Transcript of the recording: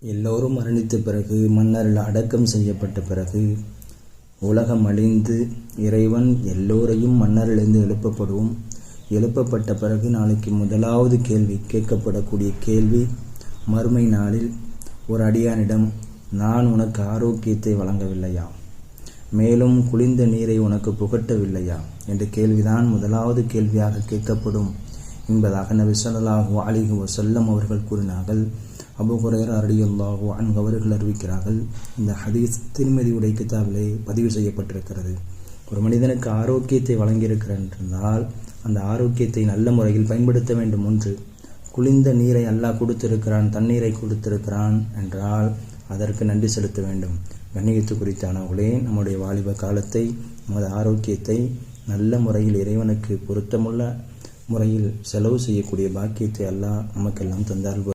எல்லோரும் மரணித்த பிறகு மன்னரில் அடக்கம் செய்யப்பட்ட பிறகு உலகம் அழிந்து இறைவன் எல்லோரையும் மன்னரிலிருந்து எழுப்பப்பட்ட பிறகு நாளைக்கு முதலாவது கேள்வி கேட்கப்படக்கூடிய கேள்வி, மறுமை நாளில் ஒரு அடியானிடம், நான் உனக்கு ஆரோக்கியத்தை வழங்கவில்லையா, மேலும் குளிர்ந்த நீரை உனக்கு புகட்டவில்லையா என்ற கேள்விதான் முதலாவது கேள்வியாக கேட்கப்படும் என்பதாக நபி ஸல்லல்லாஹு அலைஹி வஸல்லம் அவர்கள் கூறினார்கள். அபூ ஹுரைரா ரலியல்லாஹு அன்ஹு அவர்கள் அறிவிக்கிறார்கள். இந்த ஹதீஸ் திர்மிதியுடைய கிதாபிலே பதிவு செய்யப்பட்டிருக்கிறது. ஒரு மனிதனுக்கு ஆரோக்கியத்தை வழங்கியிருக்கிறான் என்றால் அந்த ஆரோக்கியத்தை நல்ல முறையில் பயன்படுத்த வேண்டும். ஒன்று, குளிர்ந்த நீரை அல்லாஹ் கொடுத்திருக்கிறான், தண்ணீரை கொடுத்திருக்கிறான் என்றால் அதற்கு நன்றி செலுத்த வேண்டும். கண்ணியத்து குறித்தானவர்களே, நம்முடைய வாலிப காலத்தை, நமது ஆரோக்கியத்தை நல்ல முறையில் இறைவனுக்கு பொருத்தமுள்ள முறையில் செலவு செய்யக்கூடிய பாக்கியத்தை அல்லாஹ் நமக்கெல்லாம் தந்தார்கள்.